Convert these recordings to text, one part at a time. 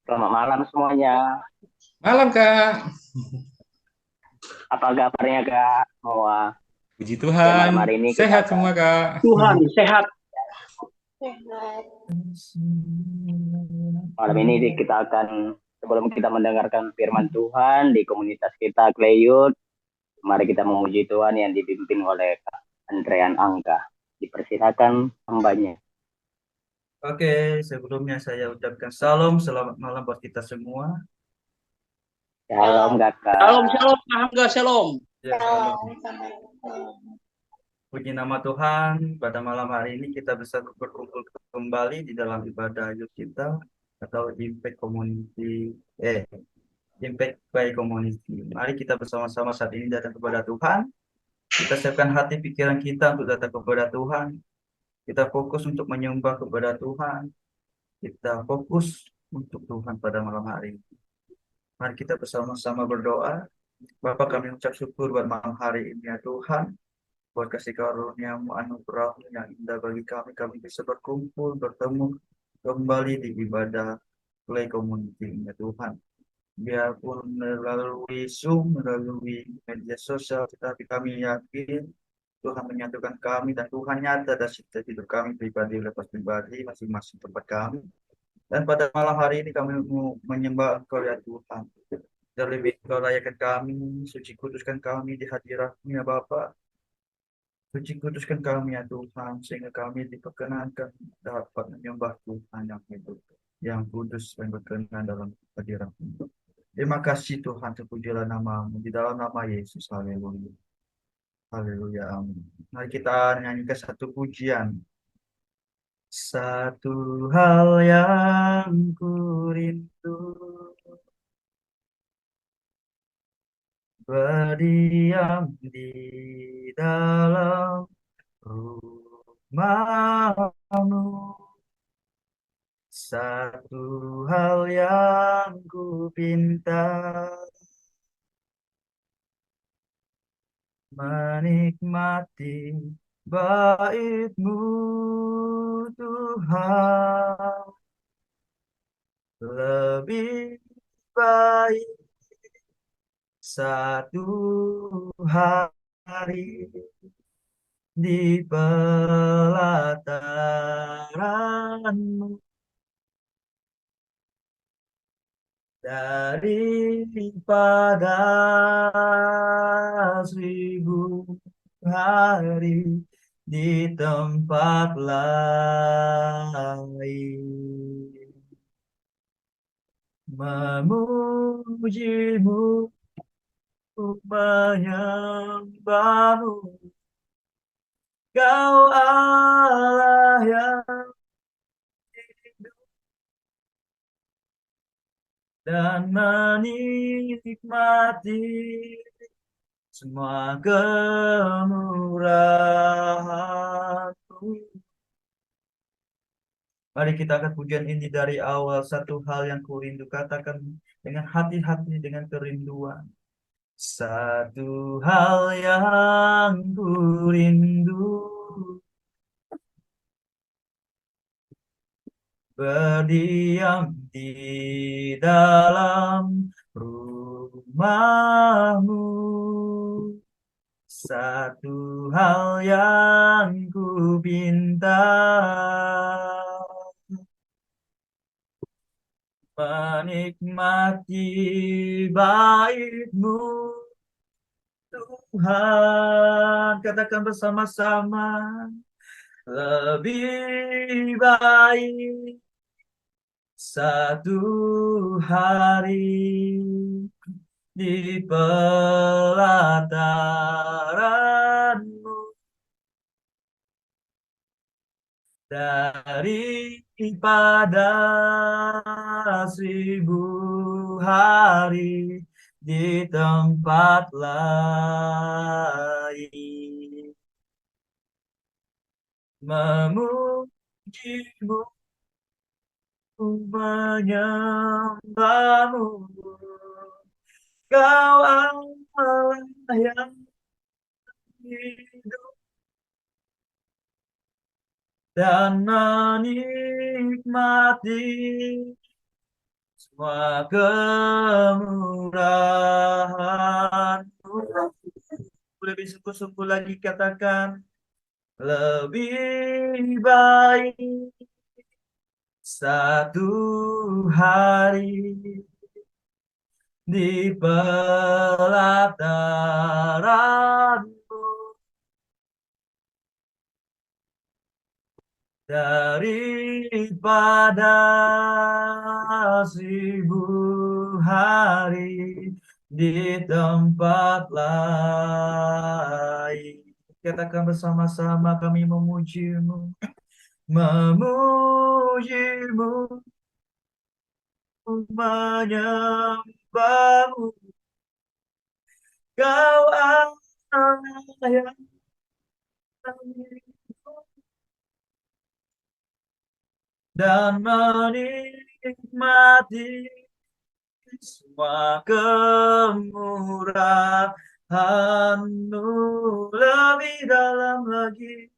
Selamat malam semuanya. Malam Kak, Apa kabarnya Kak? Semua puji ya Tuhan, malam hari ini kita sehat akan semua Kak. Tuhan sehat. Malam ini kita akan sebelum kita mendengarkan firman Tuhan di komunitas kita Kleyut, mari kita memuji Tuhan yang dipimpin oleh Kak Andrean Angga. Dipersilakan hambanya. Oke, sebelumnya saya ucapkan salam, selamat malam buat kita semua. Shalom Shalom, Kakak. shalom, Hamga, shalom. Ya, salam. Puji nama Tuhan, pada malam hari ini kita bisa berkumpul kembali di dalam ibadah yuk kita atau Impact Community, Impact by Community. Mari kita bersama-sama saat ini datang kepada Tuhan. Kita siapkan hati pikiran kita untuk datang kepada Tuhan. Kita fokus untuk menyembah kepada Tuhan. Kita fokus untuk Tuhan pada malam hari ini. Mari kita bersama-sama berdoa. Bapak, kami ucap syukur buat malam hari ini ya Tuhan, buat kasih karunia-Mu, anugerah yang indah bagi kami. Kami bisa berkumpul, bertemu kembali di ibadah Play Community ya Tuhan. Biarpun melalui Zoom, melalui media sosial, tetapi kami yakin Tuhan menyatukan kami dan Tuhan nyata dan setiap hidup kami pribadi lepas pribadi masing-masing tempat kami. Dan pada malam hari ini kami mau menyembah Engkau ya Tuhan. Terlebih Engkau layakkan kami, suci kuduskan kami di hadirat-Mu ya Bapa. Suci kuduskan kami ya Tuhan, sehingga kami diperkenankan dapat menyembah Tuhan yang hidup, yang kudus dan berkenan dalam hadirat-Mu. Terima kasih Tuhan, terpujilah nama-Mu di dalam nama Yesus. Haleluya. Haleluya. Amin. Mari kita nyanyikan satu pujian. Satu hal yang ku rindu, berdiam di dalam rumahmu. Satu hal yang ku pinta, menikmati bait-Mu Tuhan. Lebih baik satu hari di pelataran-Mu daripada 1000 hari di tempat lain. Memuji-Mu, menyembah-Mu, Kau Allah yang hidup, dan menikmati semua kemurahan-Mu. Mari kita akan pujian ini dari awal. Satu hal yang ku rindu, katakan dengan hati-hati, dengan kerinduan. Satu hal yang ku rindu, berdiam di dalam rumah-Mu. Satu hal yang ku pinta, menikmati bait-Mu Tuhan. Katakan bersama-sama, lebih baik satu hari di pelataran-Mu daripada 1000 hari di tempat lain. Memuji-Mu, menyembah-Mu, Kau Allah yang hidup, dan menikmati semua kemurahan-Mu. Lebih sungguh-sungguh lagi katakan, lebih baik satu hari di pelataran-Mu daripada 1000 hari di tempat lain. Katakan bersama-sama, kami memuji-Mu, memuji-Mu, menyembah-Mu. Kau Allah yang dan menikmati semua kemurahan-Mu. Lebih dalam lagi,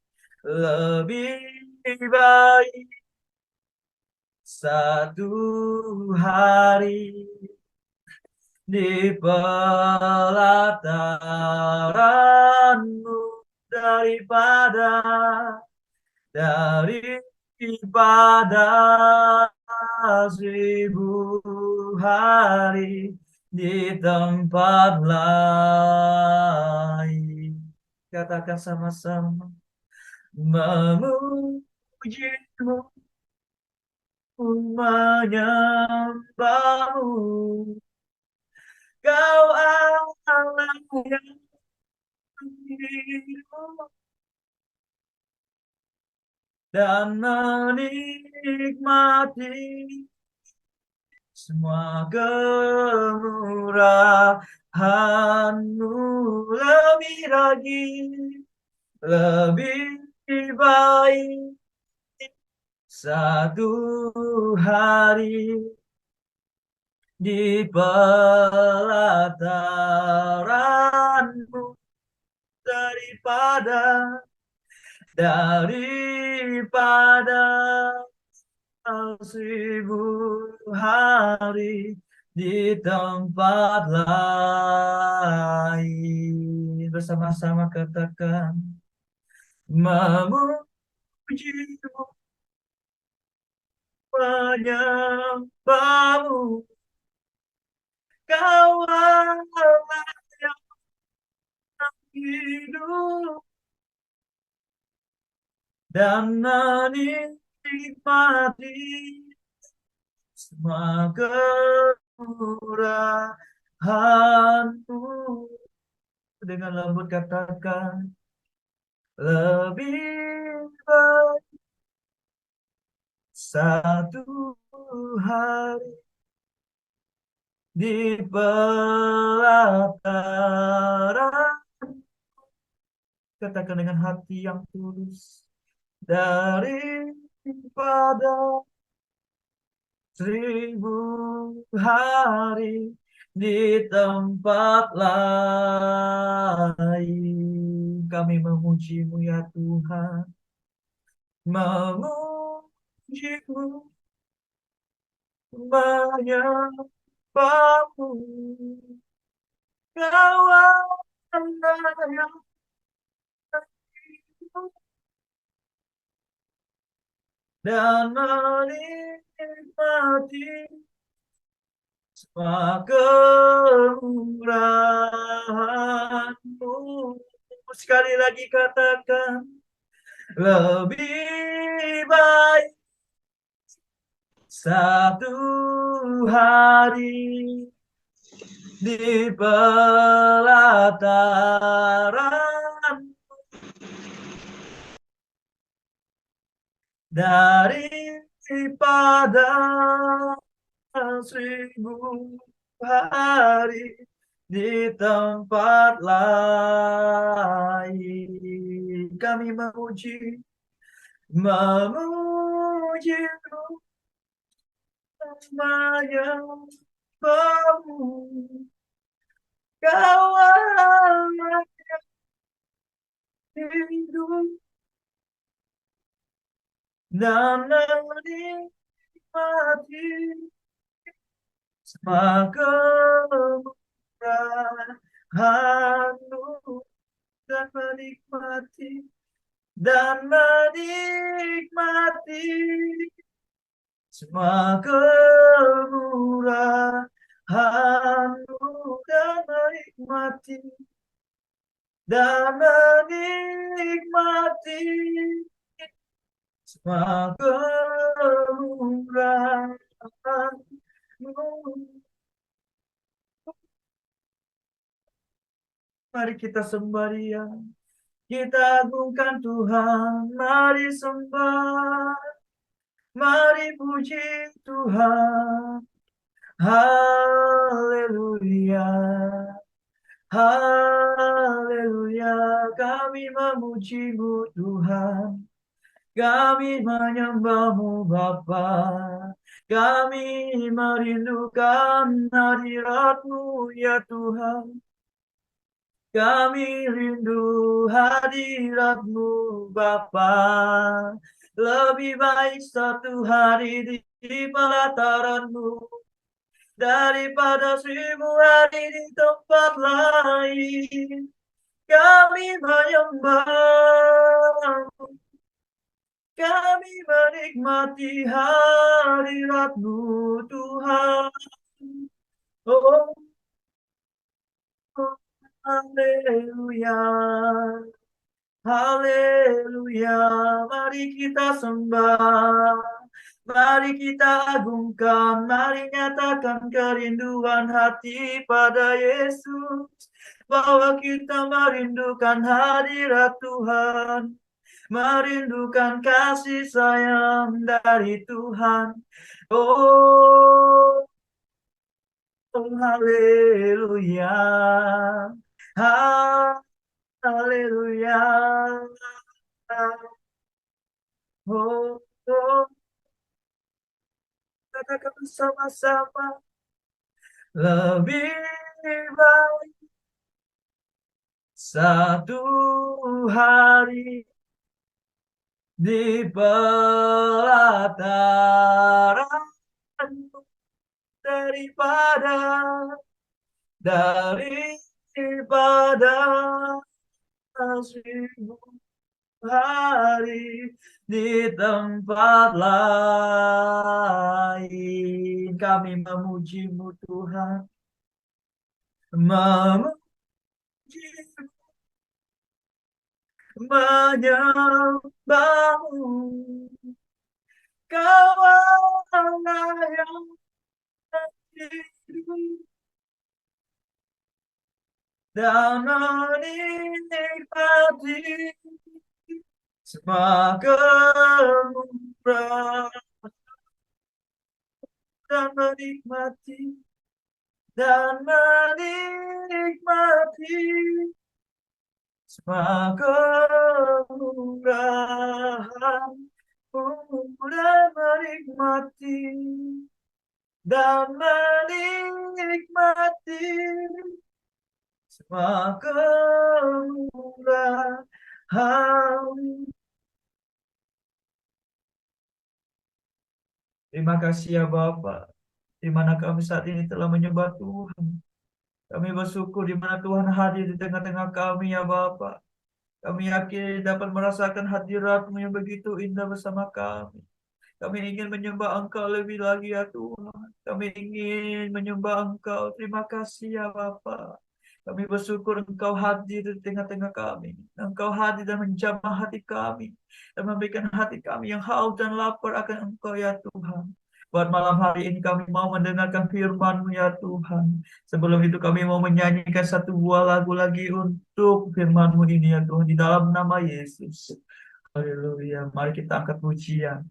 lebih baik satu hari di pelataran-Mu daripada 1000 hari di tempat lain. Katakan sama-sama, memuji-Mu, menyembah-Mu. Kau Allah yang hidup dan menikmati semua kemurahan-Mu. Lebih lagi, lebih baik satu hari di pelataran-Mu daripada 1000 hari di tempat lain. Bersama-sama katakan, memuji-Mu, menyembah-Mu. Kau Allah yang hidup dan menikmati semua kemurahan-Mu. Dengan lembut katakan, lebih baik satu hari di pelataran. Katakan dengan hati yang tulus, daripada 1000 hari di tempat lain. Kami memuji-Mu ya Tuhan, memuji-Mu, menyembah-Mu. Kau Allah yang hidup dan menikmati semua kemurahan-Mu. Sekali lagi katakan, lebih baik satu hari di pelataran daripada 1000 hari di tempat lain. Kami memuji-Mu, menyembah-Mu. Kau Allah yang hidup dan menikmati Semaga murahan-Mu dan menikmati semua kemurahan-Mu dan menikmati semua kemurahan-Mu. Mari kita sembah Dia, kita agungkan Tuhan, mari sembah, mari puji Tuhan. Haleluya, haleluya, kami memuji-Mu Tuhan, kami menyembah-Mu Bapa, kami merindukan hadirat-Mu ya Tuhan. Kami rindu hadirat-Mu Bapa, lebih baik satu hari di pelataran-Mu daripada 1000 hari di tempat lain. Kami menyembah-Mu, kami menikmati hadirat-Mu Tuhan. Oh, haleluya, haleluya, mari kita sembah, mari kita agungkan, mari nyatakan kerinduan hati pada Yesus, bahwa kita merindukan hadirat Tuhan, merindukan kasih sayang dari Tuhan. Oh, haleluya, haleluya. Oh, oh, katakan bersama-sama, lebih baik satu hari di pelataran daripada 1000 hari di tempat lain. Kami memuji-Mu Tuhan, memuji, menyembah-Mu. Kau Allah yang hidup dan menikmati semua kemurahan dan menikmati semua kemurahan dan menikmati semua kemurahan. Terima kasih ya Bapak, di mana kami saat ini telah menyembah Tuhan. Kami bersyukur di mana Tuhan hadir di tengah-tengah kami ya Bapak. Kami yakin dapat merasakan hadirat-Mu yang begitu indah bersama kami. Kami ingin menyembah Engkau lebih lagi ya Tuhan. Kami ingin menyembah Engkau. Terima kasih ya Bapa. Kami bersyukur Engkau hadir di tengah-tengah kami. Engkau hadir dan menjamah hati kami. Dan memberikan hati kami yang haus dan lapar akan Engkau ya Tuhan. Buat malam hari ini kami mau mendengarkan firman-Mu ya Tuhan. Sebelum itu kami mau menyanyikan satu buah lagu lagi untuk firman-Mu ini ya Tuhan. Di dalam nama Yesus. Haleluya. Mari kita angkat pujian.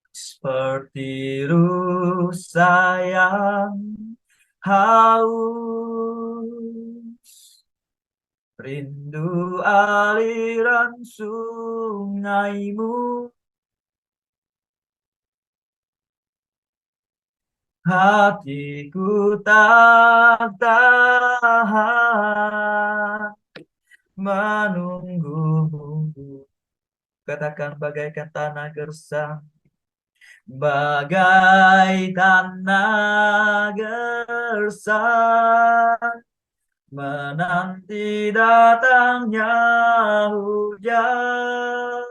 Seperti rusa yang haus, rindu aliran sungai-Mu, hatiku tak tahan menunggu-Mu. Katakan bagaikan tanah gersang bagai tanah gersang menanti datangnya hujan.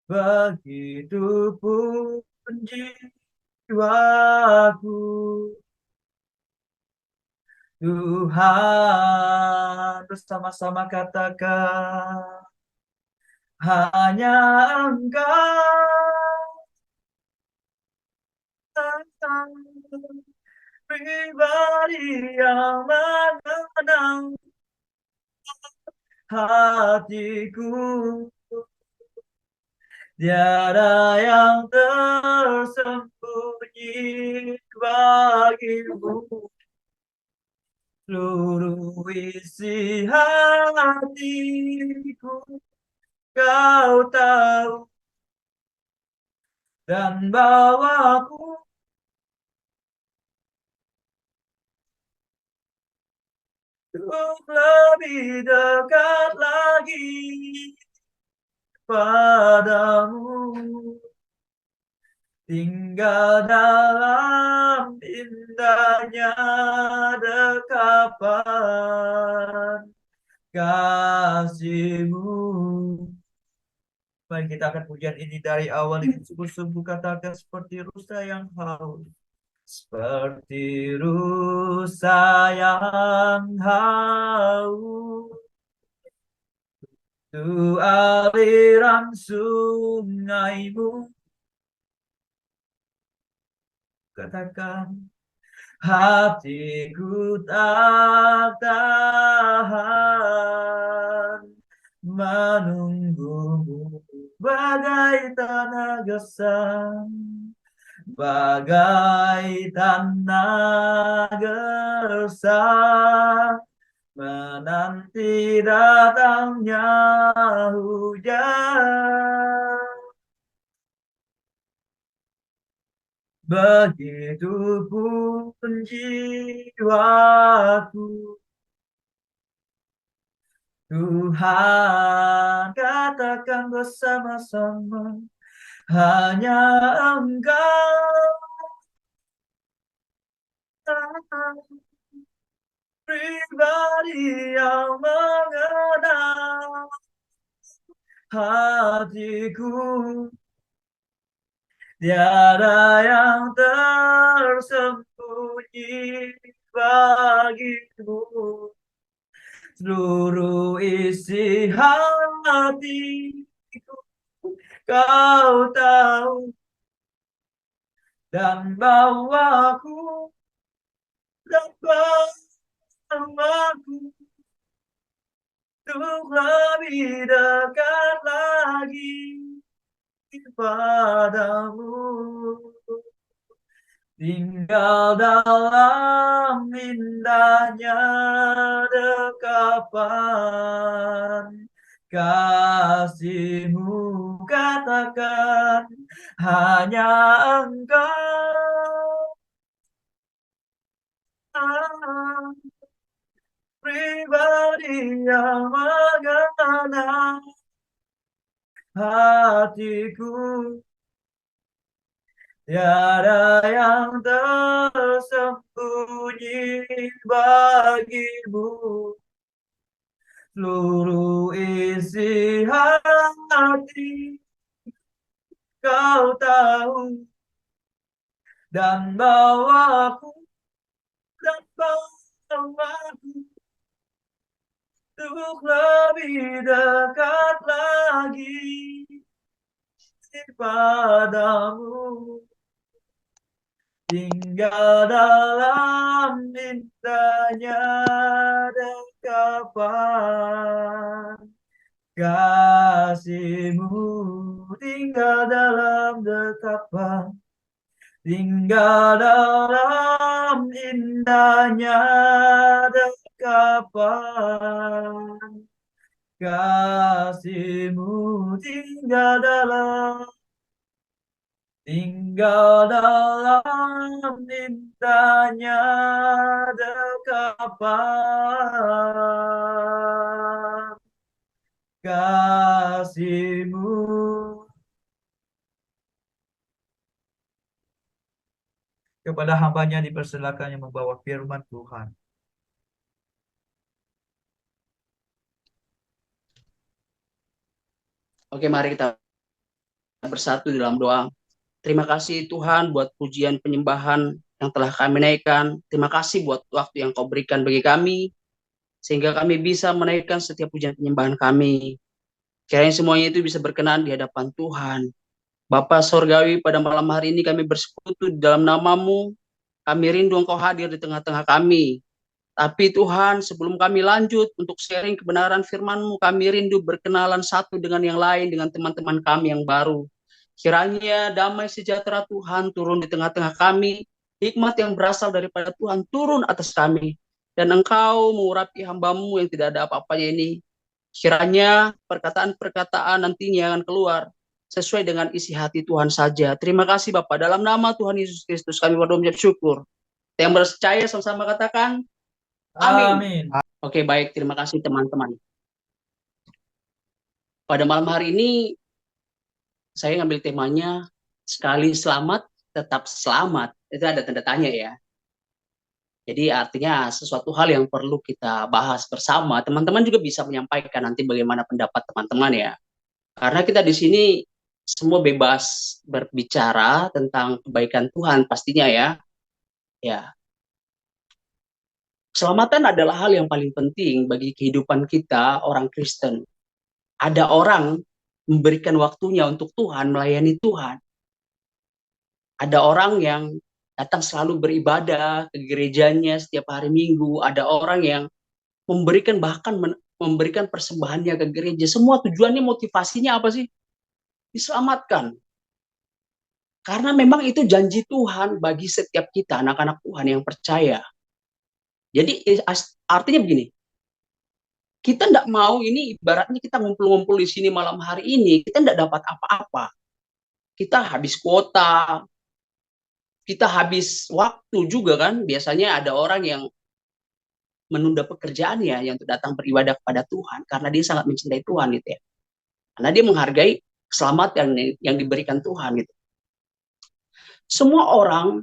Begitupun jiwaku, Tuhan, bersama-sama katakan, hanya Engkau pribadi yang mengenang hatiku. Tiada yang tersembunyi bagimu. Seluruh isi hatiku Kau tahu, dan bawaku untuk lebih dekat lagi padamu. Tinggal dalam indahnya dekapan kasih-Mu. Mari kita akan pujian ini dari awal dengan sungguh-sungguh katakan seperti rusa yang haus. Seperti rusa yang haus, tu aliran sungai-Mu. Katakan, hatiku tak tahan menunggumu bagai tanah gersang, bagai tanah gersang menanti datangnya hujan. Begitupun jiwaku, Tuhan, katakan bersama-sama, hanya Engkau pribadi yang mengenal hatiku. Tiada yang tersembunyi bagimu. Seluruh isi hatiku Kau tahu, dan bawaku untuk lebih dekat lagi padamu. Tinggal dalam indahnya dekapan kasih-Mu. Katakan, hanya Engkau pribadi yang mengenal hatiku. Tiada yang tersembunyi bagimu. Seluruh isi hati Kau tahu, dan bawaku untuk lebih dekat lagi padamu. Tinggal dalam indahnya dekapan kasih-Mu. Tinggal dalam dekapan, tinggal dalam indahnya dekapan kasih-Mu. Tinggal dalam indahnya dekapan kasih-Mu. Kepada hambanya dipersilakan yang membawa firman Tuhan. Oke, mari kita bersatu dalam doa. Terima kasih Tuhan buat pujian penyembahan yang telah kami naikkan. Terima kasih buat waktu yang Kau berikan bagi kami, sehingga kami bisa menaikkan setiap pujian penyembahan kami. Kiranya semuanya itu bisa berkenan di hadapan Tuhan. Bapa Sorgawi, pada malam hari ini kami bersekutu di dalam nama-Mu. Kami rindu Engkau hadir di tengah-tengah kami. Tapi Tuhan, sebelum kami lanjut untuk sharing kebenaran firman-Mu, kami rindu berkenalan satu dengan yang lain, dengan teman-teman kami yang baru. Kiranya damai sejahtera Tuhan turun di tengah-tengah kami, hikmat yang berasal daripada Tuhan turun atas kami, dan Engkau mengurapi hamba-Mu yang tidak ada apa-apanya ini. Kiranya perkataan-perkataan nantinya akan keluar sesuai dengan isi hati Tuhan saja. Terima kasih Bapak, dalam nama Tuhan Yesus Kristus kami berdoa mengucap syukur. Yang percaya sama-sama katakan, amin. Amin. Oke, baik. Terima kasih teman-teman. Pada malam hari ini, saya ngambil temanya, sekali selamat, tetap selamat. Itu ada tanda tanya ya. Jadi artinya sesuatu hal yang perlu kita bahas bersama. Teman-teman juga bisa menyampaikan nanti bagaimana pendapat teman-teman ya. Karena kita di sini semua bebas berbicara tentang kebaikan Tuhan pastinya ya. Ya, keselamatan adalah hal yang paling penting bagi kehidupan kita orang Kristen. Ada orang memberikan waktunya untuk Tuhan, melayani Tuhan. Ada orang yang datang selalu beribadah ke gerejanya setiap hari Minggu. Ada orang yang memberikan bahkan memberikan persembahannya ke gereja. Semua tujuannya, motivasinya apa sih? Diselamatkan. Karena memang itu janji Tuhan bagi setiap kita, anak-anak Tuhan yang percaya. Jadi artinya begini, kita tidak mau ini ibaratnya kita ngumpul-ngumpul di sini malam hari ini, kita tidak dapat apa-apa. Kita habis kuota, kita habis waktu juga kan. Biasanya ada orang yang menunda pekerjaannya yang datang beribadah kepada Tuhan karena dia sangat mencintai Tuhan gitu ya. Karena dia menghargai keselamatan yang diberikan Tuhan gitu. Semua orang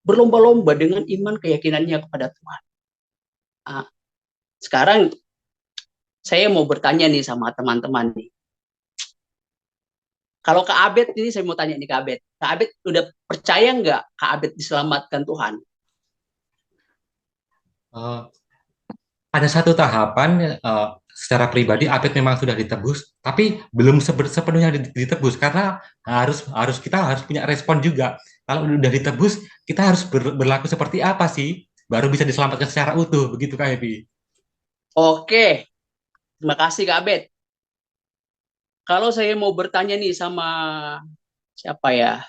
berlomba-lomba dengan iman keyakinannya kepada Tuhan. Nah, sekarang saya mau bertanya nih sama teman-teman nih. Kalau Kak Abed ini saya mau tanya nih Kak Abed. Kak Abed udah percaya nggak Kak Abed diselamatkan Tuhan? Pada satu tahapan secara pribadi Apit memang sudah ditebus, tapi belum sepenuhnya ditebus karena kita harus punya respon juga. Kalau udah ditebus, kita harus berlaku seperti apa sih? Baru bisa diselamatkan secara utuh, begitu Kak Ebi. Oke, terima kasih Kak Abed. Kalau saya mau bertanya nih sama siapa ya?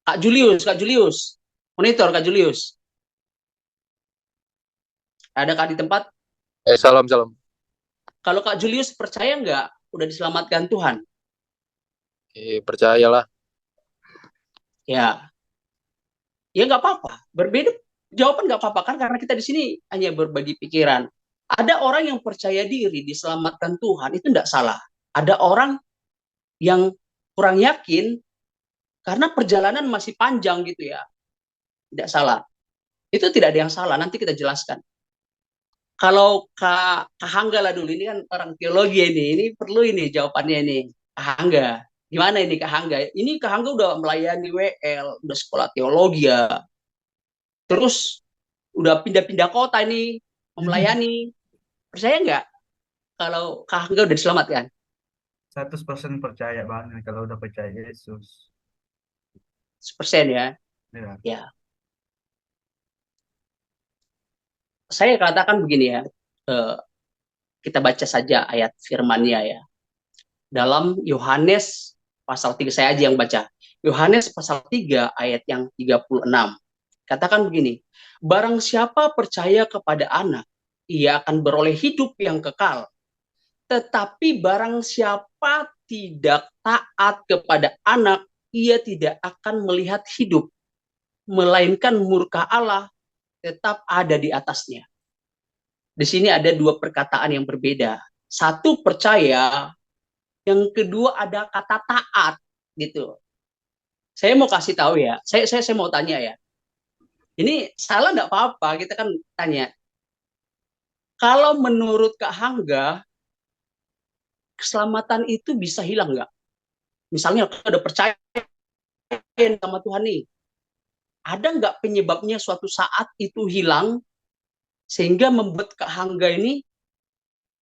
Kak Julius. Monitor Kak Julius. Ada Kak di tempat? Salam. Kalau Kak Julius percaya nggak udah diselamatkan Tuhan? Percayalah. Ya, ya nggak apa-apa. Berbeda jawaban nggak apa-apa kan karena kita di sini hanya berbagi pikiran. Ada orang yang percaya diri diselamatkan Tuhan itu tidak salah. Ada orang yang kurang yakin karena perjalanan masih panjang gitu ya. Tidak salah. Itu tidak ada yang salah. Nanti kita jelaskan. Kalau Kak Hangga lah dulu, ini kan orang teologi ini perlu ini jawabannya ini. Kak Hangga, gimana ini Kak Hangga? Ini Kak Hangga udah melayani WL, udah sekolah teologi ya. Terus udah pindah-pindah kota ini, melayani. Percaya nggak kalau Kak Hangga udah diselamatkan? 100% percaya banget kalau udah percaya Yesus. 100% ya. Ya. Saya katakan begini ya, kita baca saja ayat firman-Nya ya. Dalam Yohanes pasal 3, saya aja yang baca. Yohanes pasal 3 ayat yang 36. Katakan begini, barang siapa percaya kepada anak, ia akan beroleh hidup yang kekal. Tetapi barang siapa tidak taat kepada anak, ia tidak akan melihat hidup, melainkan murka Allah tetap ada di atasnya. Di sini ada dua perkataan yang berbeda. Satu percaya, yang kedua ada kata taat gitu. Saya mau kasih tahu ya, saya mau tanya ya. Ini salah nggak apa-apa, kita kan tanya. Kalau menurut Kak Hangga, keselamatan itu bisa hilang nggak? Misalnya kita udah percaya sama Tuhan nih, ada nggak penyebabnya suatu saat itu hilang sehingga membuat Kak Hangga ini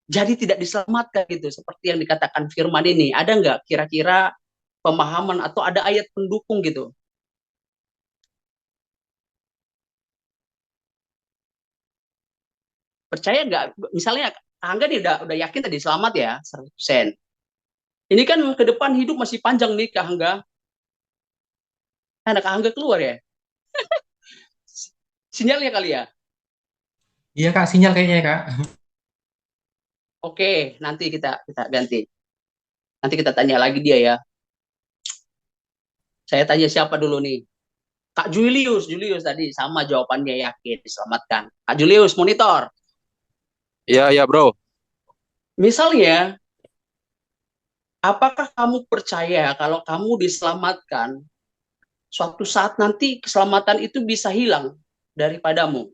jadi tidak diselamatkan gitu, seperti yang dikatakan firman ini. Ada nggak kira-kira pemahaman atau ada ayat pendukung gitu? Percaya nggak? Misalnya Kak Hangga nih udah yakin tadi selamat ya 100%. Ini kan ke depan hidup masih panjang nih Kak Hangga. Kak Hangga keluar ya? Sinyalnya kali ya? Iya Kak, sinyal kayaknya ya, Kak. Oke, nanti kita ganti. Nanti kita tanya lagi dia ya. Saya tanya siapa dulu nih? Kak Julius, Julius tadi sama jawabannya yakin diselamatkan. Kak Julius, monitor. Iya, iya, bro. Misalnya, apakah kamu percaya kalau kamu diselamatkan, suatu saat nanti keselamatan itu bisa hilang daripadamu?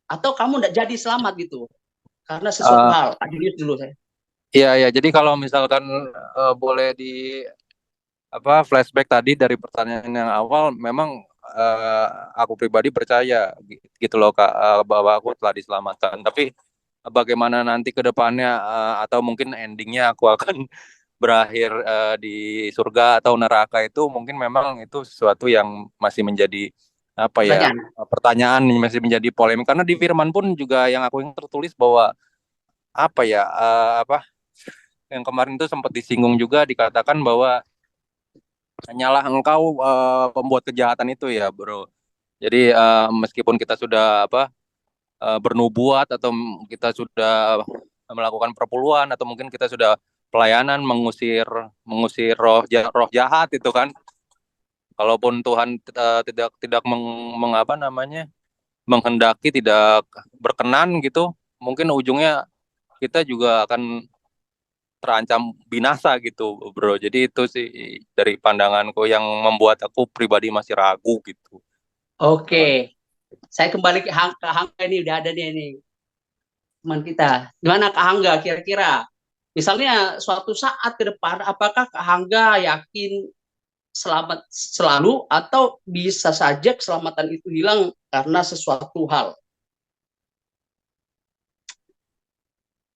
Atau kamu tidak jadi selamat gitu? Karena sesuatu Eh, hal. Kak Julius dulu saya. iya, iya. Jadi kalau misalkan boleh di flashback tadi dari pertanyaan yang awal, memang eh, aku pribadi percaya gitu loh Kak, bahwa aku telah diselamatkan. Tapi bagaimana nanti ke depannya atau mungkin endingnya aku akan berakhir di surga atau neraka, itu mungkin memang itu sesuatu yang masih menjadi Pertanyaan. pertanyaan, masih menjadi polemik, karena di firman pun juga yang aku yang tertulis bahwa yang kemarin itu sempat disinggung juga, dikatakan bahwa hanyalah engkau pembuat kejahatan itu ya bro. Jadi meskipun kita sudah bernubuat, atau kita sudah melakukan perpuluhan, atau mungkin kita sudah pelayanan mengusir mengusir roh jahat itu kan, kalaupun Tuhan tidak tidak menghendaki, tidak berkenan gitu, mungkin ujungnya kita juga akan terancam binasa gitu bro. Jadi itu sih dari pandanganku yang membuat aku pribadi masih ragu gitu. Oke. Saya kembali ke Hangga ini, udah ada nih ini teman kita. Gimana Kak Hangga kira-kira? Misalnya suatu saat ke depan, apakah Kak Hangga yakin selamat selalu atau bisa saja keselamatan itu hilang karena sesuatu hal?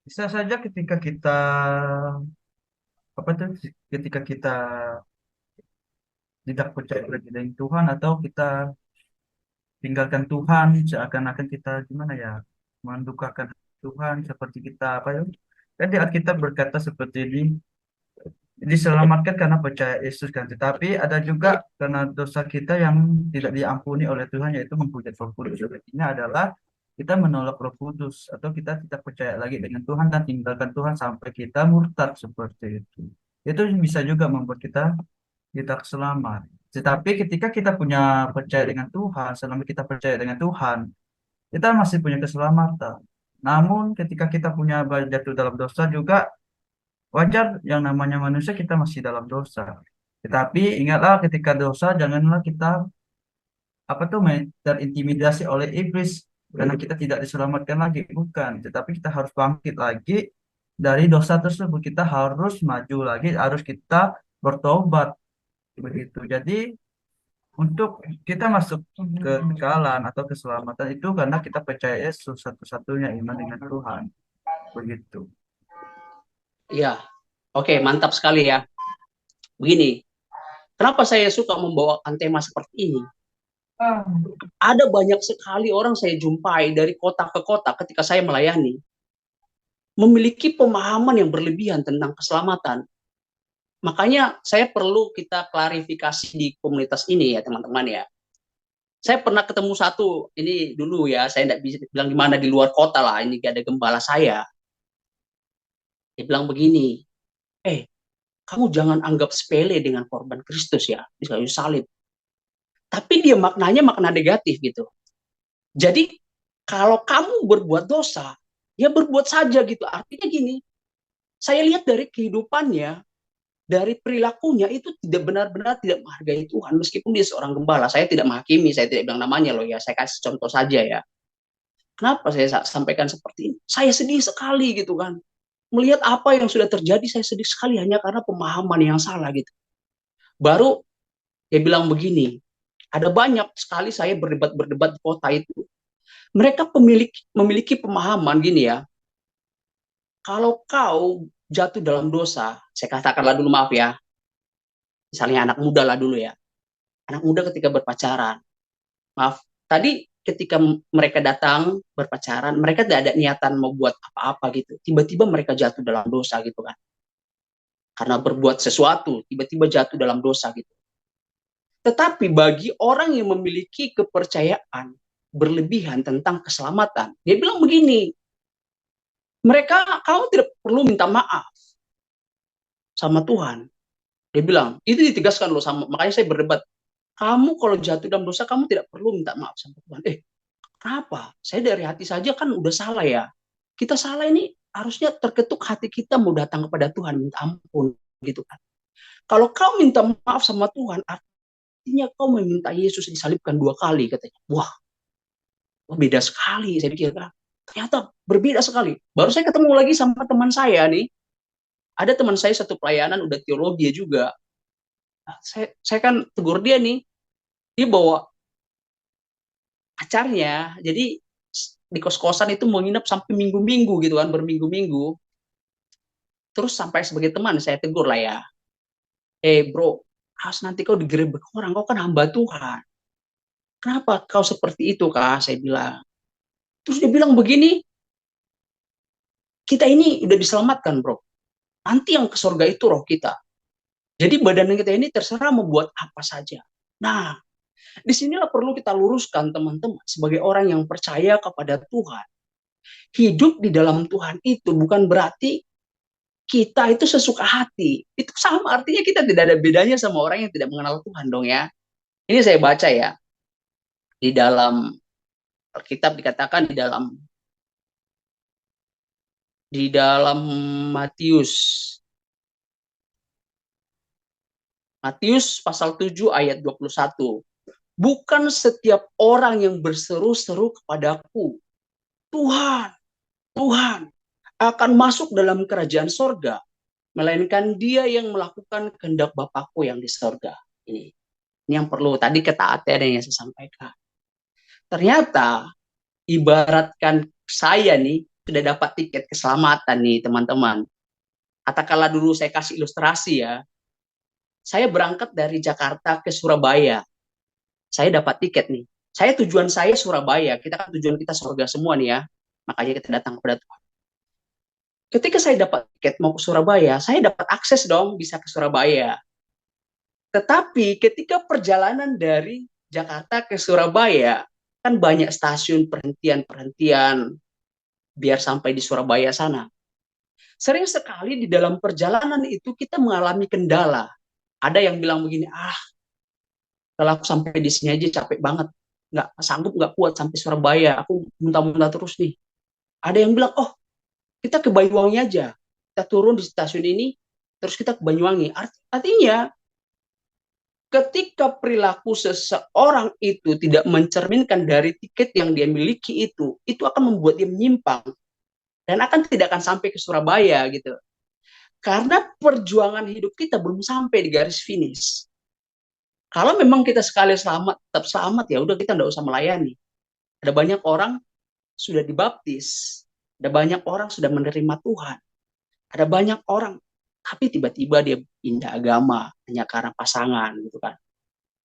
Bisa saja ketika kita apa tuh ketika kita tidak percaya lagi dengan Tuhan, atau kita tinggalkan Tuhan, seakan-akan kita gimana ya, mendukakan Tuhan, seperti kita apa ya, kan di kita berkata seperti ini, diselamatkan karena percaya Yesus kan, tetapi ada juga karena dosa kita yang tidak diampuni oleh Tuhan, yaitu menghujat Roh Kudus. Ini adalah kita menolak Roh Kudus, atau kita tidak percaya lagi dengan Tuhan dan tinggalkan Tuhan sampai kita murtad seperti itu. Itu bisa juga membuat kita selamat. Tetapi ketika kita punya percaya dengan Tuhan, selama kita percaya dengan Tuhan, kita masih punya keselamatan. Namun ketika kita punya jatuh dalam dosa juga, wajar, yang namanya manusia kita masih dalam dosa. Tetapi ingatlah, ketika dosa janganlah kita terintimidasi oleh iblis, karena kita tidak diselamatkan lagi, bukan. Tetapi kita harus bangkit lagi dari dosa tersebut. Kita harus maju lagi, harus kita bertobat begitu. Jadi untuk kita masuk ke kekekalan atau keselamatan itu karena kita percaya Yesus satu-satunya iman dengan Tuhan. Begitu. Iya, oke, mantap sekali ya. Begini, kenapa saya suka membawakan tema seperti ini? Ada banyak sekali orang saya jumpai dari kota ke kota ketika saya melayani, memiliki pemahaman yang berlebihan tentang keselamatan. Makanya saya perlu kita klarifikasi di komunitas ini ya teman-teman ya. Saya pernah ketemu satu, ini dulu ya, saya tidak bisa bilang di mana, di luar kota lah, ini ada gembala saya. Dia bilang begini, kamu jangan anggap sepele dengan korban Kristus ya, di kayu salib. Tapi dia maknanya makna negatif gitu. Jadi kalau kamu berbuat dosa, ya berbuat saja gitu. Artinya gini, saya lihat dari kehidupannya, dari perilakunya itu tidak benar-benar tidak menghargai Tuhan, meskipun dia seorang gembala. Saya tidak menghakimi, saya tidak bilang namanya loh ya, saya kasih contoh saja ya. Kenapa saya sampaikan seperti ini? Saya sedih sekali gitu kan. Melihat apa yang sudah terjadi, saya sedih sekali hanya karena pemahaman yang salah gitu. Baru dia bilang begini, ada banyak sekali saya berdebat-berdebat di kota itu. Mereka memiliki pemahaman gini ya, kalau kau jatuh dalam dosa, saya katakanlah dulu maaf ya, misalnya anak muda lah dulu ya, anak muda ketika berpacaran, maaf, tadi ketika mereka datang berpacaran, mereka tidak ada niatan mau buat apa-apa gitu, tiba-tiba mereka jatuh dalam dosa gitu kan, karena berbuat sesuatu, tiba-tiba jatuh dalam dosa gitu. Tetapi bagi orang yang memiliki kepercayaan berlebihan tentang keselamatan, dia bilang begini, kamu tidak perlu minta maaf sama Tuhan. Dia bilang, itu ditegaskan loh sama, makanya saya berdebat. Kamu kalau jatuh dalam dosa, kamu tidak perlu minta maaf sama Tuhan. Kenapa? Saya dari hati saja kan udah salah ya. Kita salah ini harusnya terketuk hati kita mau datang kepada Tuhan, minta ampun gitu kan. Kalau kau minta maaf sama Tuhan, artinya kau meminta Yesus disalibkan 2 kali katanya. Wah, beda sekali saya pikir kan. Ternyata berbeda sekali. Baru saya ketemu lagi sama teman saya nih. Ada teman saya satu pelayanan udah teologi juga. Nah, saya kan tegur dia nih. Dia bawa pacarnya. Jadi di kos-kosan itu mau nginep sampai minggu-minggu gitu kan, berminggu-minggu. Terus sampai sebagai teman saya tegur lah ya. Bro, harus nanti kau digerebek orang, kau kan hamba Tuhan. Kenapa kau seperti itu kak? Saya bilang. Terus dia bilang begini, kita ini udah diselamatkan bro. Nanti yang ke surga itu roh kita. Jadi badan kita ini terserah mau buat apa saja. Nah, disinilah perlu kita luruskan teman-teman. Sebagai orang yang percaya kepada Tuhan. Hidup di dalam Tuhan itu bukan berarti kita itu sesuka hati. Itu sama, artinya kita tidak ada bedanya sama orang yang tidak mengenal Tuhan dong ya. Ini saya baca ya. Di dalam Alkitab dikatakan di dalam Matius pasal 7 ayat 21. Bukan setiap orang yang berseru-seru kepadaku, Tuhan, Tuhan, akan masuk dalam kerajaan sorga, melainkan dia yang melakukan kehendak Bapakku yang di sorga. Ini yang perlu tadi ketaatan yang saya sampaikan. Ternyata ibaratkan saya nih sudah dapat tiket keselamatan nih teman-teman. Katakanlah dulu saya kasih ilustrasi ya. Saya berangkat dari Jakarta ke Surabaya. Saya dapat tiket nih. Tujuan saya Surabaya. Kita kan tujuan kita surga semua nih ya. Makanya kita datang kepada Tuhan. Ketika saya dapat tiket mau ke Surabaya, saya dapat akses dong bisa ke Surabaya. Tetapi ketika perjalanan dari Jakarta ke Surabaya, kan banyak stasiun perhentian-perhentian biar sampai di Surabaya sana. Sering sekali di dalam perjalanan itu kita mengalami kendala. Ada yang bilang begini, kalau aku sampai di sini aja capek banget, nggak sanggup, nggak kuat sampai Surabaya, aku muntah-muntah terus nih. Ada yang bilang, kita ke Banyuwangi aja, kita turun di stasiun ini, terus kita ke Banyuwangi. Artinya, ketika perilaku seseorang itu tidak mencerminkan dari tiket yang dia miliki itu akan membuat dia menyimpang dan tidak akan sampai ke Surabaya gitu. Karena perjuangan hidup kita belum sampai di garis finish. Kalau memang kita sekali selamat, tetap selamat, ya udah kita nggak usah melayani. Ada banyak orang sudah dibaptis, ada banyak orang sudah menerima Tuhan, ada banyak orang, tapi tiba-tiba dia pindah agama hanya karena pasangan gitu kan.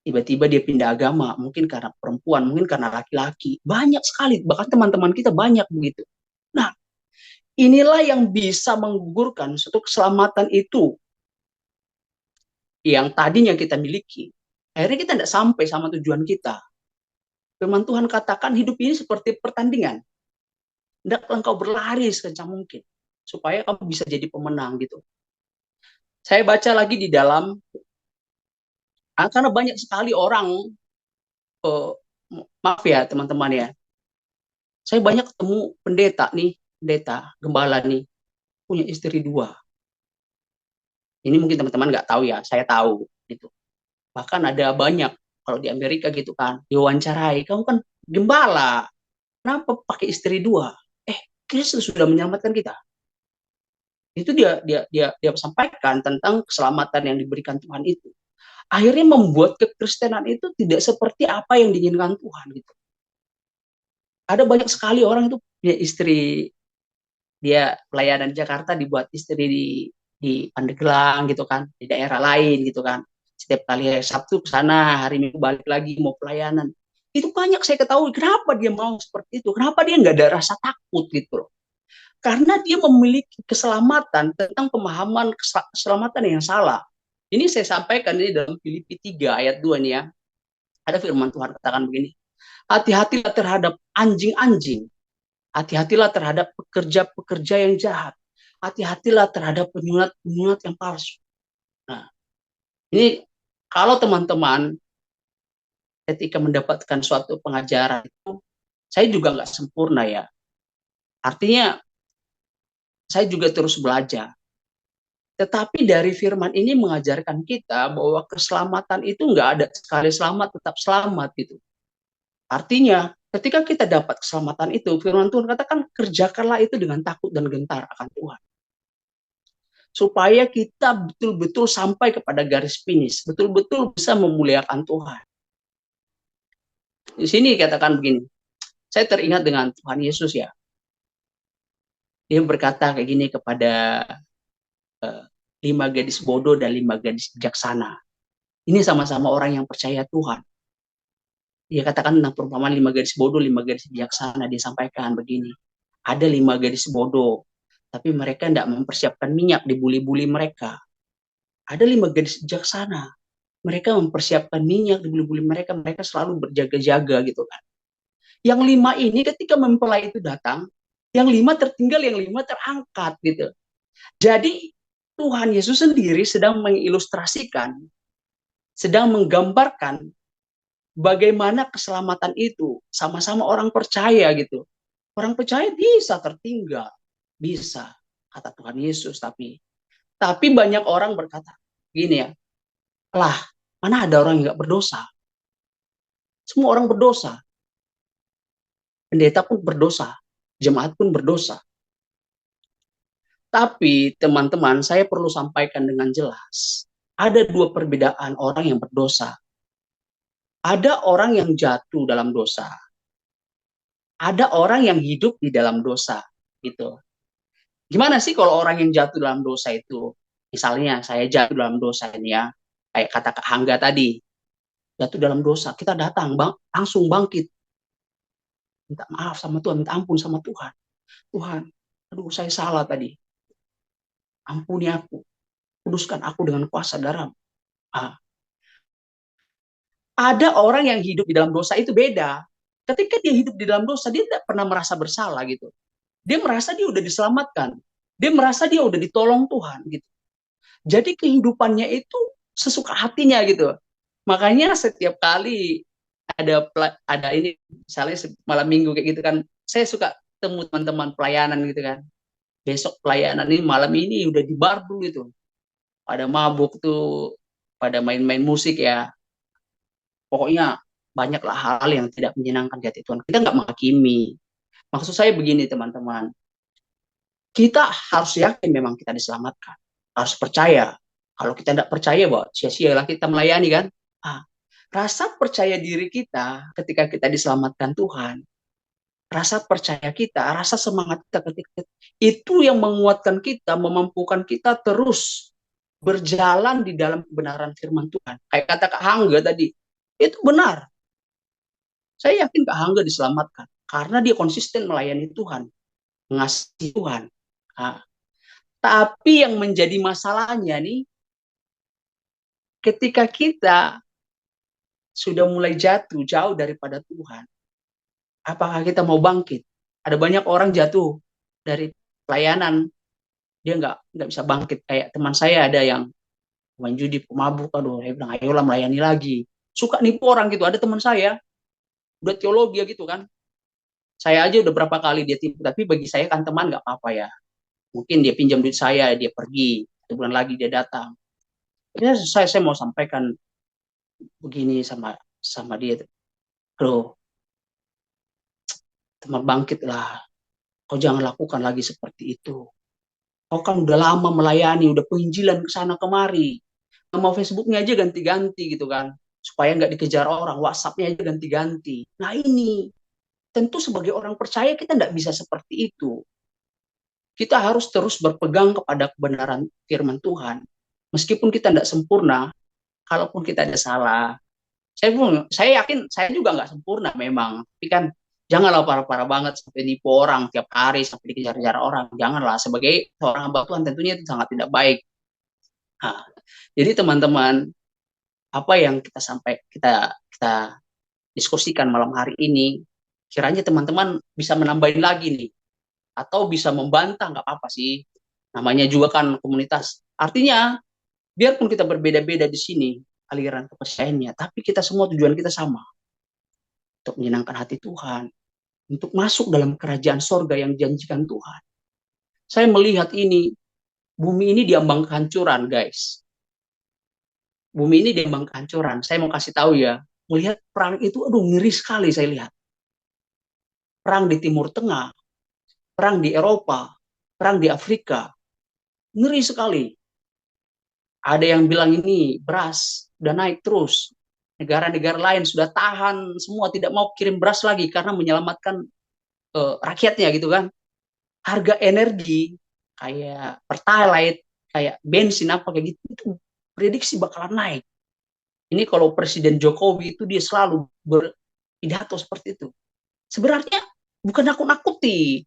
Tiba-tiba dia pindah agama, mungkin karena perempuan, mungkin karena laki-laki. Banyak sekali, bahkan teman-teman kita banyak begitu. Nah, inilah yang bisa menggugurkan suatu keselamatan itu yang tadinya kita miliki. Akhirnya kita tidak sampai sama tujuan kita. Firman Tuhan katakan hidup ini seperti pertandingan. Hendaklah engkau berlari sekencang mungkin supaya kamu bisa jadi pemenang gitu. Saya baca lagi di dalam, karena banyak sekali orang, maaf ya teman-teman ya, saya banyak ketemu pendeta, gembala nih, punya istri 2. Ini mungkin teman-teman nggak tahu ya, saya tahu gitu. Bahkan ada banyak kalau di Amerika gitu kan, diwawancarai, kamu kan gembala, kenapa pakai istri dua? Kristus sudah menyelamatkan kita. Itu dia sampaikan tentang keselamatan yang diberikan Tuhan itu. Akhirnya membuat kekristenan itu tidak seperti apa yang diinginkan Tuhan gitu. Ada banyak sekali orang itu punya istri, dia pelayanan di Jakarta dibuat istri di Pandeglang gitu kan, di daerah lain gitu kan. Setiap kali hari Sabtu ke sana, hari Minggu balik lagi mau pelayanan. Itu banyak saya ketahui kenapa dia mau seperti itu, kenapa dia nggak ada rasa takut gitu loh. Karena dia memiliki keselamatan tentang pemahaman keselamatan yang salah. Ini saya sampaikan ini dalam Filipi 3 ayat 2 nih ya. Ada firman Tuhan katakan begini. Hati-hatilah terhadap anjing-anjing. Hati-hatilah terhadap pekerja-pekerja yang jahat. Hati-hatilah terhadap penyulat-penyulat yang palsu. Nah, ini kalau teman-teman ketika mendapatkan suatu pengajaran itu, saya juga nggak sempurna ya. Artinya, saya juga terus belajar. Tetapi dari firman ini mengajarkan kita bahwa keselamatan itu nggak ada sekali selamat tetap selamat gitu. Artinya ketika kita dapat keselamatan itu, firman Tuhan katakan kerjakanlah itu dengan takut dan gentar akan Tuhan. Supaya kita betul-betul sampai kepada garis finish, betul-betul bisa memuliakan Tuhan. Di sini katakan begini, saya teringat dengan Tuhan Yesus ya. Dia berkata kayak gini kepada 5 gadis bodoh dan 5 gadis bijaksana. Ini sama-sama orang yang percaya Tuhan. Dia katakan tentang perumpamaan 5 gadis bodoh, 5 gadis bijaksana. Dia sampaikan begini. Ada 5 gadis bodoh, tapi mereka tidak mempersiapkan minyak di buli-buli mereka. Ada 5 gadis bijaksana. Mereka mempersiapkan minyak di buli-buli mereka. Mereka selalu berjaga-jaga gitu kan. Yang 5 ini ketika mempelai itu datang, yang 5 tertinggal, yang 5 terangkat gitu. Jadi Tuhan Yesus sendiri sedang mengilustrasikan, sedang menggambarkan bagaimana keselamatan itu sama-sama orang percaya gitu. Orang percaya bisa tertinggal, bisa kata Tuhan Yesus, tapi banyak orang berkata gini ya, lah mana ada orang yang nggak berdosa? Semua orang berdosa, pendeta pun berdosa, jemaat pun berdosa. Tapi teman-teman, saya perlu sampaikan dengan jelas. Ada 2 perbedaan orang yang berdosa. Ada orang yang jatuh dalam dosa. Ada orang yang hidup di dalam dosa. Gitu. Gimana sih kalau orang yang jatuh dalam dosa itu? Misalnya saya jatuh dalam dosa ini ya. Kayak kata Kak Hangga tadi. Jatuh dalam dosa. Kita datang, langsung bangkit. Minta maaf sama Tuhan, minta ampun sama Tuhan. Tuhan, aduh saya salah tadi. Ampuni aku, kuduskan aku dengan kuasa darah. Ada orang yang hidup di dalam dosa itu beda. Ketika dia hidup di dalam dosa, dia tidak pernah merasa bersalah gitu. Dia merasa dia udah diselamatkan. Dia merasa dia udah ditolong Tuhan gitu. Jadi kehidupannya itu sesuka hatinya gitu. Makanya setiap kali ada ini misalnya malam minggu kayak gitu kan, saya suka temu teman-teman pelayanan gitu kan. Besok pelayanan ini malam ini udah di bar dulu itu. Pada mabuk tuh, pada main-main musik ya. Pokoknya banyaklah hal yang tidak menyenangkan di hati Tuhan. Kita nggak menghakimi. Maksud saya begini teman-teman. Kita harus yakin memang kita diselamatkan. Harus percaya. Kalau kita tidak percaya bahwa sia-sialah kita melayani kan. Rasa percaya diri kita ketika kita diselamatkan Tuhan. Rasa percaya kita, rasa semangat kita ketika itu yang menguatkan kita, memampukan kita terus berjalan di dalam kebenaran firman Tuhan. Kayak kata Kak Hangga tadi, itu benar. Saya yakin Kak Hangga diselamatkan karena dia konsisten melayani Tuhan, mengasihi Tuhan. Tapi yang menjadi masalahnya nih, ketika kita sudah mulai jatuh jauh daripada Tuhan, apakah kita mau bangkit? Ada banyak orang jatuh dari pelayanan, dia nggak bisa bangkit. Kayak teman saya ada yang main judi, pemabuk, aduh, saya bilang ayolah melayani lagi. Suka nipu orang gitu. Ada teman saya, udah teologi gitu kan. Saya aja udah berapa kali dia tipu, tapi bagi saya kan teman nggak apa-apa ya. Mungkin dia pinjam duit saya, dia pergi. 1 bulan lagi dia datang. Ya, saya mau sampaikan begini sama dia, bro, teman bangkitlah, kau jangan lakukan lagi seperti itu. Kau kan udah lama melayani, udah penginjilan ke sana kemari, nama Facebooknya aja ganti-ganti gitu kan, supaya nggak dikejar orang, WhatsAppnya aja ganti-ganti. Nah ini, tentu sebagai orang percaya kita nggak bisa seperti itu. Kita harus terus berpegang kepada kebenaran firman Tuhan. Meskipun kita tidak sempurna, kalaupun kita ada salah, saya yakin saya juga nggak sempurna memang, tapi kan janganlah parah-parah banget sampai nipu orang tiap hari, sampai dikejar-kejar orang. Janganlah, sebagai seorang hamba Tuhan tentunya itu sangat tidak baik. Nah, jadi teman-teman, apa yang kita diskusikan malam hari ini, kiranya teman-teman bisa menambahin lagi nih, atau bisa membantah, nggak apa-apa sih. Namanya juga kan komunitas. Artinya, biarpun kita berbeda-beda di sini aliran kepercayaannya, tapi kita semua tujuan kita sama, untuk menyenangkan hati Tuhan, untuk masuk dalam kerajaan sorga yang dijanjikan Tuhan. Saya melihat ini, bumi ini diambang kehancuran, guys. Bumi ini diambang kehancuran. Saya mau kasih tahu ya, melihat perang itu, aduh ngeri sekali saya lihat. Perang di Timur Tengah, perang di Eropa, perang di Afrika, ngeri sekali. Ada yang bilang ini beras udah naik terus. Negara-negara lain sudah tahan semua, tidak mau kirim beras lagi karena menyelamatkan rakyatnya gitu kan. Harga energi kayak pertalite, kayak bensin apa kayak gitu, itu prediksi bakalan naik. Ini kalau Presiden Jokowi itu dia selalu berpidato seperti itu. Sebenarnya bukan nakut-nakuti,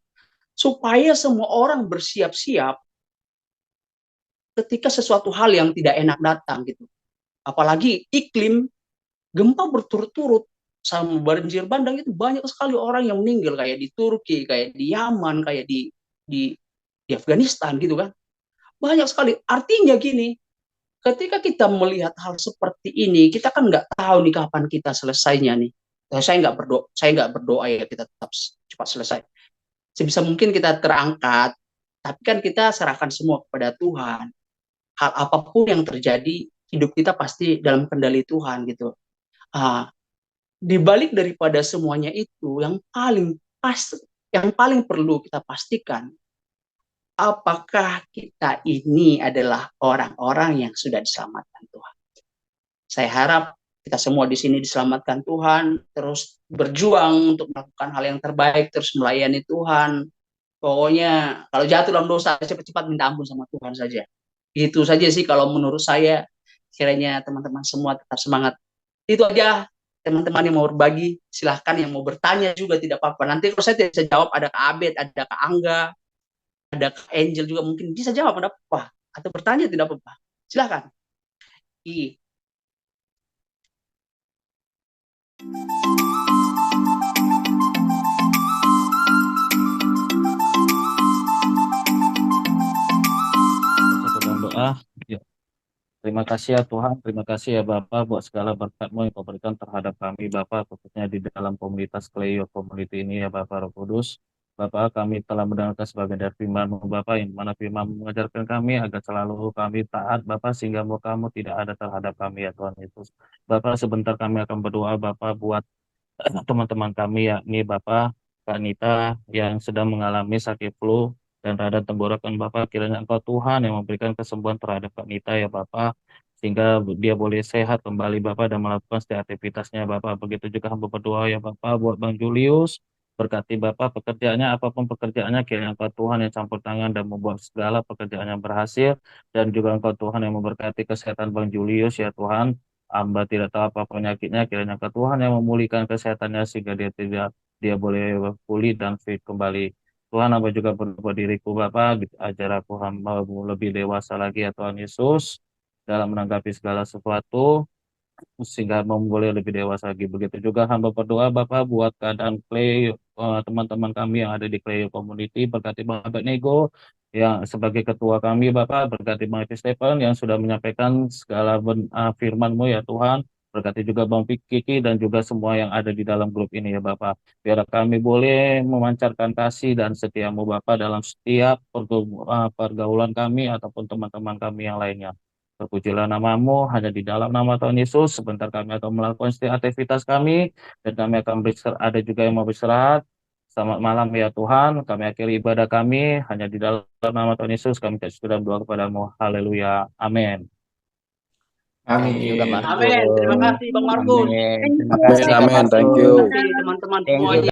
supaya semua orang bersiap-siap ketika sesuatu hal yang tidak enak datang gitu. Apalagi iklim, gempa berturut-turut sama banjir bandang, itu banyak sekali orang yang meninggal, kayak di Turki, kayak di Yaman, kayak di Afghanistan gitu kan. Banyak sekali. Artinya gini, ketika kita melihat hal seperti ini, kita kan nggak tahu nih kapan kita selesainya nih. Saya nggak berdoa ya kita tetap cepat selesai. Sebisa mungkin kita terangkat, tapi kan kita serahkan semua kepada Tuhan. Hal apapun yang terjadi, hidup kita pasti dalam kendali Tuhan gitu. Ah, di balik daripada semuanya itu, yang paling perlu kita pastikan, apakah kita ini adalah orang-orang yang sudah diselamatkan Tuhan. Saya harap kita semua di sini diselamatkan Tuhan, terus berjuang untuk melakukan hal yang terbaik, terus melayani Tuhan. Pokoknya kalau jatuh dalam dosa, cepat-cepat minta ampun sama Tuhan saja. Itu saja sih kalau menurut saya. Kiranya teman-teman semua tetap semangat. Itu aja. Teman-teman yang mau berbagi, silahkan. Yang mau bertanya juga tidak apa-apa. Nanti kalau saya tidak bisa jawab, ada Kak Abed, ada Kak Angga, ada Kak Angel juga mungkin bisa jawab, ada apa? Atau bertanya tidak apa-apa. Silahkan. Dalam doa, ya. Terima kasih ya Tuhan, terima kasih ya Bapak buat segala berkat-Mu yang Kau berikan terhadap kami Bapak, khususnya di dalam komunitas Kleio Community ini ya Bapak Roh Kudus. Bapak, kami telah mendengarkan sebagian dari firman-Mu Bapak, yang mana firman mengajarkan kami agar selalu kami taat Bapak, sehingga Kamu tidak ada terhadap kami ya Tuhan Yesus. Bapak, sebentar kami akan berdoa Bapak buat teman-teman kami, yakni Bapak Kak Nita yang sedang mengalami sakit flu dan radang tenggorokan Bapak. Kiranya Engkau Tuhan yang memberikan kesembuhan terhadap Kak Nita ya Bapak, sehingga dia boleh sehat kembali Bapak dan melakukan setiap aktivitasnya Bapak. Begitu juga hamba berdoa ya Bapak buat Bang Julius, berkati Bapak pekerjaannya, apapun pekerjaannya, kiranya Engkau Tuhan yang campur tangan dan membuat segala pekerjaannya berhasil, dan juga Engkau Tuhan yang memberkati kesehatan Bang Julius ya Tuhan. Hamba tidak tahu apa penyakitnya, kiranya Engkau Tuhan yang memulihkan kesehatannya sehingga dia boleh pulih dan fit kembali. Tuhan, hamba juga berdoa diriku Bapak, ajar aku hamba lebih dewasa lagi ya Tuhan Yesus, dalam menanggapi segala sesuatu, sehingga boleh lebih dewasa lagi. Begitu juga hamba berdoa Bapak buat keadaan teman-teman kami yang ada di Clay Community, berkati Bang Nego yang sebagai ketua kami Bapak, berkati Bang Stephen yang sudah menyampaikan segala firman-Mu ya Tuhan, Berkati juga Bang Kiki dan juga semua yang ada di dalam grup ini ya Bapak. Biar kami boleh memancarkan kasih dan setiamu Bapak dalam setiap pergaulan kami ataupun teman-teman kami yang lainnya. Terpujilah namamu, hanya di dalam nama Tuhan Yesus. Sebentar kami akan melakukan setiap aktivitas kami, dan kami akan ada juga yang mau beristirahat. Selamat malam ya Tuhan, kami akhiri ibadah kami, hanya di dalam nama Tuhan Yesus, kami sudah berdoa kepadamu. Haleluya. Amin. Thank you Kak Amin. Amin. Terima Markus. kasih Bang Markus. Amin. Terima Amin, kasih Kak amin, thank Markus. you. Terima kasih teman-teman Thank you semuanya.